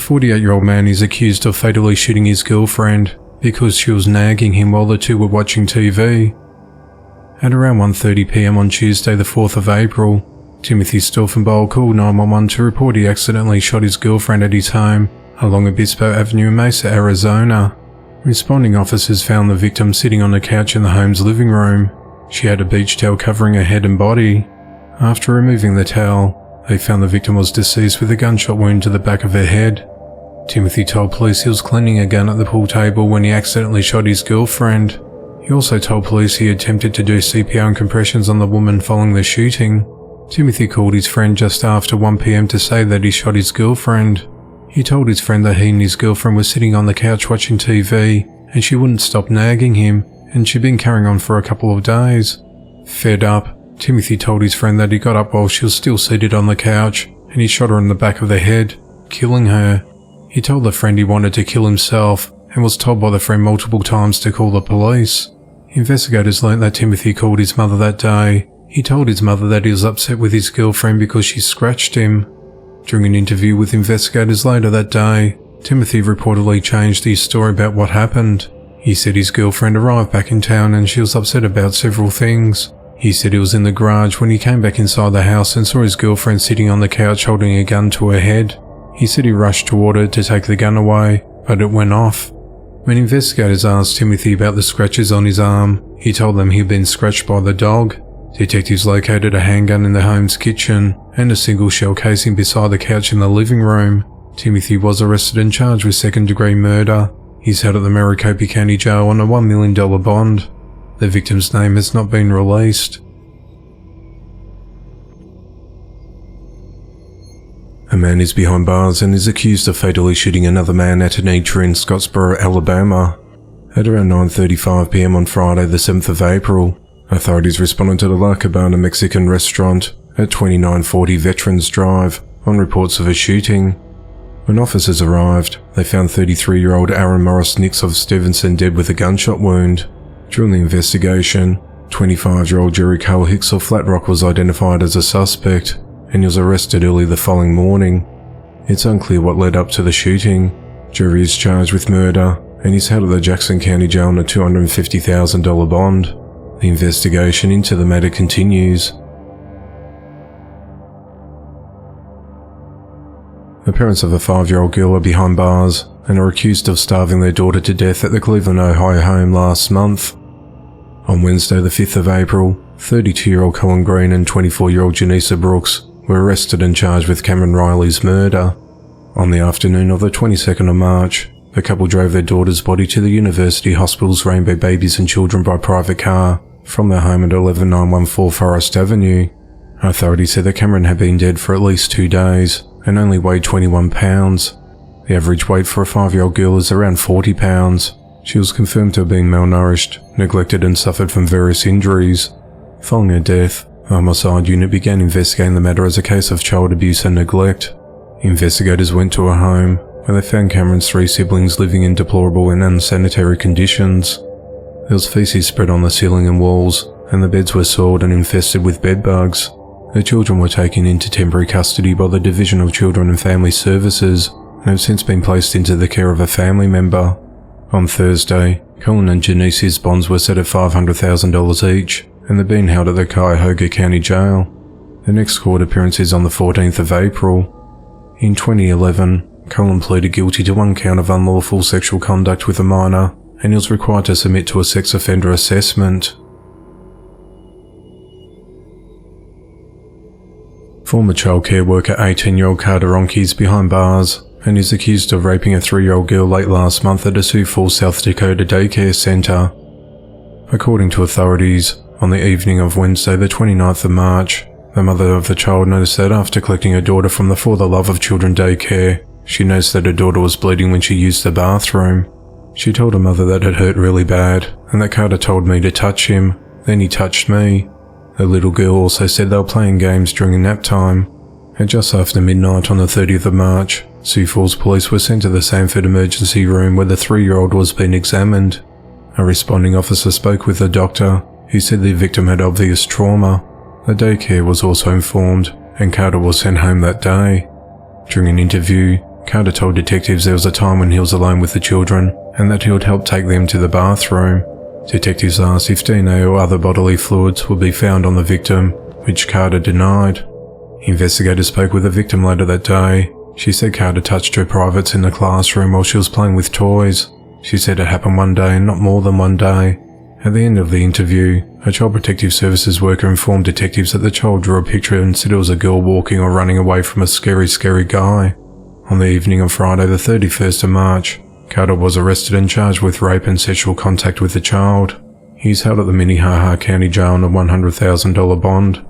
A 48-year-old man is accused of fatally shooting his girlfriend because she was nagging him while the two were watching TV. At around 1:30 p.m. on Tuesday the 4th of April, Timothy Stauffenbohl called 911 to report he accidentally shot his girlfriend at his home along Obispo Avenue in Mesa, Arizona. Responding officers found the victim sitting on a couch in the home's living room. She had a beach towel covering her head and body. After removing the towel, they found the victim was deceased with a gunshot wound to the back of her head. Timothy told police he was cleaning a gun at the pool table when he accidentally shot his girlfriend. He also told police he attempted to do CPR and compressions on the woman following the shooting. Timothy called his friend just after 1 p.m. to say that he shot his girlfriend. He told his friend that he and his girlfriend were sitting on the couch watching TV and she wouldn't stop nagging him, and she'd been carrying on for a couple of days. Fed up, Timothy told his friend that he got up while she was still seated on the couch and he shot her in the back of the head, killing her. He told the friend he wanted to kill himself and was told by the friend multiple times to call the police. Investigators learnt that Timothy called his mother that day. He told his mother that he was upset with his girlfriend because she scratched him. During an interview with investigators later that day, Timothy reportedly changed his story about what happened. He said his girlfriend arrived back in town and she was upset about several things. He said he was in the garage when he came back inside the house and saw his girlfriend sitting on the couch holding a gun to her head. He said he rushed toward her to take the gun away, but it went off. When investigators asked Timothy about the scratches on his arm, he told them he'd been scratched by the dog. Detectives located a handgun in the home's kitchen and a single shell casing beside the couch in the living room. Timothy was arrested and charged with second-degree murder. He's held at the Maricopa County Jail on a $1 million bond. The victim's name has not been released. A man is behind bars and is accused of fatally shooting another man at an eatery in Scottsboro, Alabama. At around 9:35 p.m. on Friday the 7th of April, authorities responded to the La Cabana Mexican restaurant at 2940 Veterans Drive on reports of a shooting. When officers arrived, they found 33-year-old Aaron Morris Nix of Stevenson dead with a gunshot wound. During the investigation, 25-year-old Jerry Carl Hicks of Flat Rock was identified as a suspect, and he was arrested early the following morning. It's unclear what led up to the shooting. Jerry is charged with murder, and he's held at the Jackson County Jail on a $250,000 bond. The investigation into the matter continues. The parents of a 5-year-old girl are behind bars and are accused of starving their daughter to death at the Cleveland, Ohio home last month. On Wednesday the 5th of April, 32-year-old Colin Green and 24-year-old Janisa Brooks were arrested and charged with Cameron Riley's murder. On the afternoon of the 22nd of March, the couple drove their daughter's body to the University Hospital's Rainbow Babies and Children by private car from their home at 11914 Forest Avenue. Authorities said that Cameron had been dead for at least 2 days and only weighed 21 pounds. The average weight for a 5-year-old girl is around 40 pounds. She was confirmed to have been malnourished, neglected and suffered from various injuries. Following her death, a homicide unit began investigating the matter as a case of child abuse and neglect. Investigators went to her home, where they found Cameron's 3 siblings living in deplorable and unsanitary conditions. There was feces spread on the ceiling and walls, and the beds were soiled and infested with bed bugs. The children were taken into temporary custody by the Division of Children and Family Services and have since been placed into the care of a family member. On Thursday, Colin and Janisi's bonds were set at $500,000 each, and they're being held at the Cuyahoga County Jail. The next court appearance is on the 14th of April. In 2011, Colin pleaded guilty to 1 count of unlawful sexual conduct with a minor, and he was required to submit to a sex offender assessment. Former childcare worker 18-year-old Carter Ronke is behind bars and is accused of raping a 3-year-old girl late last month at a Sioux Falls, South Dakota daycare center. According to authorities, on the evening of Wednesday the 29th of March, the mother of the child noticed that after collecting her daughter from the For the Love of Children daycare, she noticed that her daughter was bleeding when she used the bathroom. She told her mother that it hurt really bad, and that Carter told me to touch him, then he touched me. The little girl also said they were playing games during nap time. At just after midnight on the 30th of March, Sioux Falls police were sent to the Sanford emergency room where the 3-year-old was being examined. A responding officer spoke with the doctor, who said the victim had obvious trauma. The daycare was also informed, and Carter was sent home that day. During an interview, Carter told detectives there was a time when he was alone with the children and that he would help take them to the bathroom. Detectives asked if DNA or other bodily fluids would be found on the victim, which Carter denied. Investigators spoke with the victim later that day. She said Carter touched her privates in the classroom while she was playing with toys. She said it happened one day and not more than one day. At the end of the interview, a Child Protective Services worker informed detectives that the child drew a picture and said it was a girl walking or running away from a scary guy. On the evening of Friday the 31st of March, Carter was arrested and charged with rape and sexual contact with the child. He is held at the Minnehaha County Jail on a $100,000 bond.